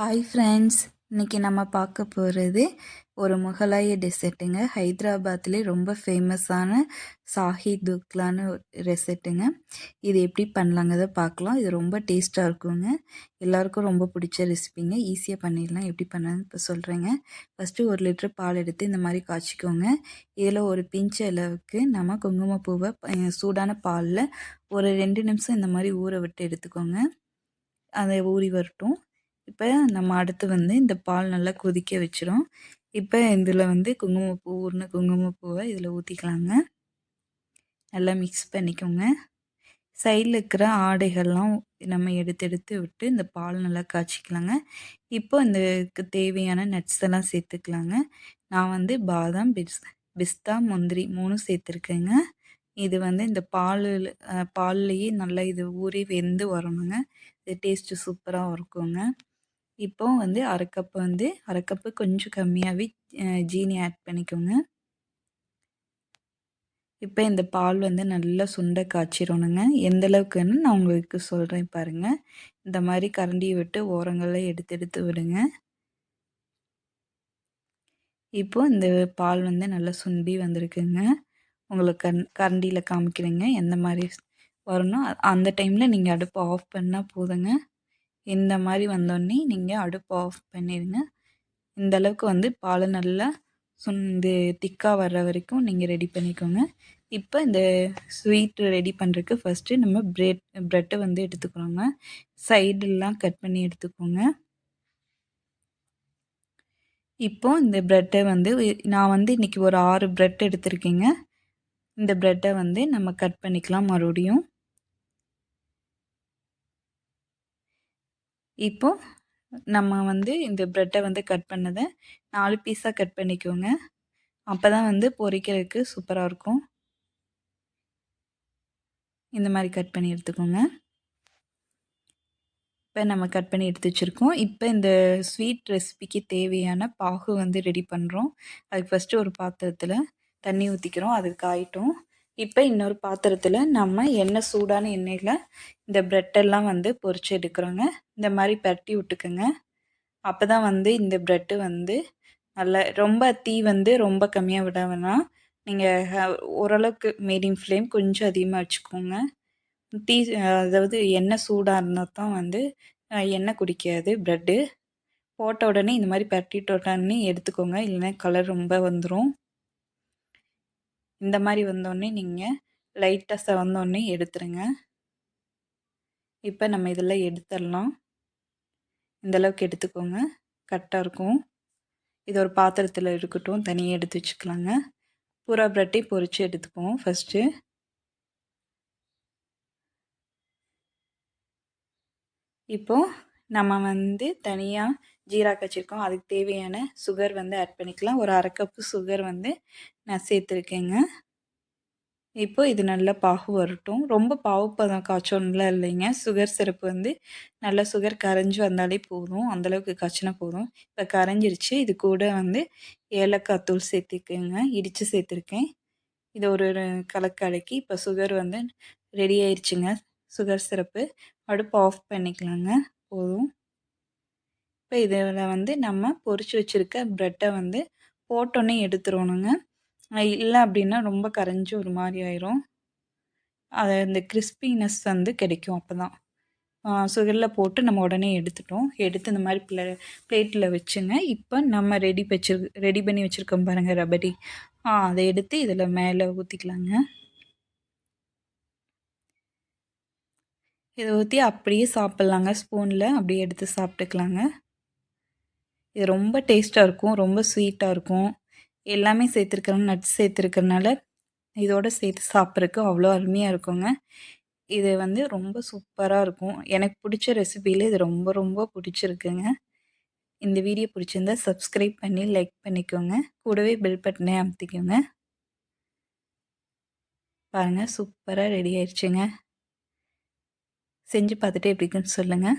Hi friends, இன்றைக்கி நம்ம பார்க்க போகிறது ஒரு முகலாய டெசர்ட்டுங்க. ஹைதராபாத்லேயே ரொம்ப ஃபேமஸான ஷாஹி துக்லான்னு ரெசிட்டுங்க. இது எப்படி பண்ணலாங்கிறத பார்க்கலாம். இது ரொம்ப டேஸ்ட்டாக இருக்குங்க. எல்லாருக்கும் ரொம்ப பிடிச்ச ரெசிபிங்க. ஈஸியாக பண்ணிடலாம். எப்படி பண்ணலான்னு இப்போ சொல்கிறேங்க. ஃபஸ்ட்டு 1 லிட்டர் பால் எடுத்து இந்த மாதிரி காய்ச்சிக்கோங்க. இதில் ஒரு பிஞ்ச் அளவுக்கு நம்ம குங்குமப்பூவை சூடான பாலில் ஒரு 2 நிமிஷம் இந்த மாதிரி ஊற விட்டு எடுத்துக்கோங்க. அதை ஊறி வரட்டும். இப்போ நம்ம அடுத்து வந்து இந்த பால் நல்லா கொதிக்க வச்சிரும். இப்போ இதில் வந்து குங்குமப்பூ, ஊறின குங்குமப்பூவை இதில் ஊற்றிக்கலாங்க. நல்லா மிக்ஸ் பண்ணிக்கோங்க. சைடில் இருக்கிற ஆடைகள்லாம் நம்ம எடுத்து எடுத்து விட்டு இந்த பால் நல்லா காய்ச்சிக்கலாங்க. இப்போ இதுக்கு தேவையான நட்ஸ் எல்லாம் சேர்த்துக்கலாங்க. நான் வந்து பாதாம், பிஸ்தா, முந்திரி 3 சேர்த்துருக்கேங்க. இது வந்து இந்த பால்லையே நல்லா இது ஊறி வெந்து வரணுங்க. இது டேஸ்ட்டு சூப்பராக இருக்குங்க. இப்போ வந்து அரை கப்பு கொஞ்சம் கம்மியாகவே ஜீனி ஆட் பண்ணிக்கோங்க. இப்போ இந்த பால் வந்து நல்லா சுண்ட காய்ச்சிடணுங்க. எந்த அளவுக்குன்னு நான் உங்களுக்கு சொல்கிறேன் பாருங்கள். இந்த மாதிரி கரண்டியை விட்டு ஓரங்களை எடுத்து எடுத்து விடுங்க. இப்போ இந்த பால் வந்து நல்லா சுண்டி வந்திருக்குங்க. உங்களுக்கு கரண்டியில் காமிக்கிறேங்க எந்த மாதிரி வரணும். அந்த டைமில் நீங்கள் அடுப்பை ஆஃப் பண்ணால் போதுங்க. இந்த மாதிரி வந்தோடனே நீங்கள் அடுப்பை ஆஃப் பண்ணிடுங்க. இந்த அளவுக்கு வந்து பாலை நல்லா இது திக்காக வர்ற வரைக்கும் நீங்கள் ரெடி பண்ணிக்கோங்க. இப்போ இந்த ஸ்வீட் ரெடி பண்ணுறதுக்கு ஃபஸ்ட்டு நம்ம ப்ரெட்டை வந்து எடுத்துக்கிறோங்க. சைடெல்லாம் கட் பண்ணி எடுத்துக்கோங்க. இப்போ இந்த ப்ரெட்டை வந்து நான் வந்து இன்றைக்கி ஒரு 6 ப்ரெட் எடுத்திருக்கேங்க. இந்த ப்ரெட்டை வந்து நம்ம கட் பண்ணிக்கலாம் மறுபடியும். இப்போ நம்ம வந்து இந்த ப்ரெட்டை வந்து கட் பண்ணதை 4 பீஸாக கட் பண்ணிக்கோங்க. அப்போ தான் வந்து பொரிக்கிறதுக்கு சூப்பராக இருக்கும். இந்த மாதிரி கட் பண்ணி எடுத்துக்கோங்க. இப்போ நம்ம கட் பண்ணி எடுத்து வச்சுருக்கோம். இப்போ இந்த ஸ்வீட் ரெசிபிக்கு தேவையான பாகு வந்து ரெடி பண்ணுறோம். அதுக்கு ஃபஸ்ட்டு ஒரு பாத்திரத்தில் தண்ணி ஊற்றிக்கிறோம். அது காயட்டும். இப்போ இன்னொரு பாத்திரத்தில் நம்ம சூடான எண்ணெயில் இந்த ப்ரெட்டெல்லாம் வந்து பொரிச்சு எடுக்கிறோங்க. இந்த மாதிரி பரட்டி விட்டுக்குங்க. அப்போ தான் வந்து இந்த ப்ரெட்டு வந்து நல்லா ரொம்ப தீ வந்து ரொம்ப கம்மியாக விட வேணாம். நீங்கள் ஓரளவுக்கு மீடியம் ஃப்ளேம் கொஞ்சம் அதிகமாக வச்சுக்கோங்க. அதாவது எண்ணெய் சூடாக இருந்தால் தான் வந்து எண்ணெய் குடிக்காது ப்ரெட்டு. போட்ட உடனே இந்த மாதிரி பரட்டிட்ட உடனே எடுத்துக்கோங்க. இல்லைன்னா கலர் ரொம்ப வந்துடும். இந்த மாதிரி வந்தோடனே நீங்கள் லைட்டாக செவந்தோடனே எடுத்துருங்க. இப்போ நம்ம இதெல்லாம் எடுத்துடலாம். இந்தளவுக்கு எடுத்துக்கோங்க. கரெக்டாக இருக்கும். இது ஒரு பாத்திரத்தில் இருக்கட்டும். தனியாக எடுத்து வச்சுக்கலாங்க. பூரா ப்ரெட்டையும் பொரித்து எடுத்துக்குவோம் ஃபஸ்ட்டு. இப்போது நம்ம வந்து தனியாக ஜீரா வச்சுருக்கோம். அதுக்கு தேவையான சுகர் வந்து ஆட் பண்ணிக்கலாம். ஒரு அரை கப்பு சுகர் வந்து நான் சேர்த்துருக்கேங்க. இப்போ இது நல்லா பாகு வரட்டும். ரொம்ப பாவு பதம் காய்ச்சணும்லாம் இல்லைங்க. சுகர் சிரப்பு வந்து நல்லா சுகர் கரைஞ்சி வந்தாலே போதும். அந்தளவுக்கு காய்ச்சினா போதும். இப்போ கரைஞ்சிருச்சு. இது கூட வந்து ஏலக்காய் தூள் சேர்த்துக்கேங்க. இடித்து சேர்த்துருக்கேன். இதை ஒரு கலக்கி இப்போ சுகர் வந்து ரெடி ஆயிடுச்சுங்க. Sugar syrup. அடுப்பு ஆஃப் பண்ணிக்கலாங்க. போதும். இப்போ இதில் வந்து நம்ம பொரிச்சு வச்சுருக்க ப்ரெட்டை வந்து போட்டோன்னே எடுத்துடணுங்க. இல்லை அப்படின்னா ரொம்ப கரைஞ்சி ஒரு மாதிரி ஆயிரும். அது இந்த கிறிஸ்பினஸ் வந்து கிடைக்கும். அப்போ தான் சுகரில் போட்டு நம்ம உடனே எடுத்துட்டோம். எடுத்து இந்த மாதிரி பிளேட்டில் வச்சுங்க. இப்போ நம்ம ரெடி பண்ணி வச்சுருக்கோம் பாருங்கள் ரபடி. அதை எடுத்து இதில் மேலே ஊற்றிக்கலாங்க. இதை ஊற்றி அப்படியே சாப்பிட்லாங்க. ஸ்பூனில் அப்படியே எடுத்து சாப்பிட்டுக்கலாங்க. இது ரொம்ப டேஸ்ட்டாக இருக்கும். ரொம்ப ஸ்வீட்டாக இருக்கும். எல்லாமே சேர்த்துருக்கறோம். நட்ஸ் சேர்த்துருக்கறனால இதோடு சேர்த்து சாப்பிட்றதுக்கு அவ்வளோ அருமையாக இருக்குங்க. இது வந்து ரொம்ப சூப்பராக இருக்கும். எனக்கு பிடிச்ச ரெசிபியில் இது ரொம்ப ரொம்ப பிடிச்சிருக்குங்க. இந்த வீடியோ பிடிச்சிருந்தா சப்ஸ்கிரைப் பண்ணி லைக் பண்ணிக்கோங்க. கூடவே பெல் பட்டனே அமுத்திக்கோங்க. பாருங்கள், சூப்பராக ரெடி ஆயிடுச்சுங்க. செஞ்சு பார்த்துட்டு எப்படி இருக்குன்னு சொல்லுங்கள்.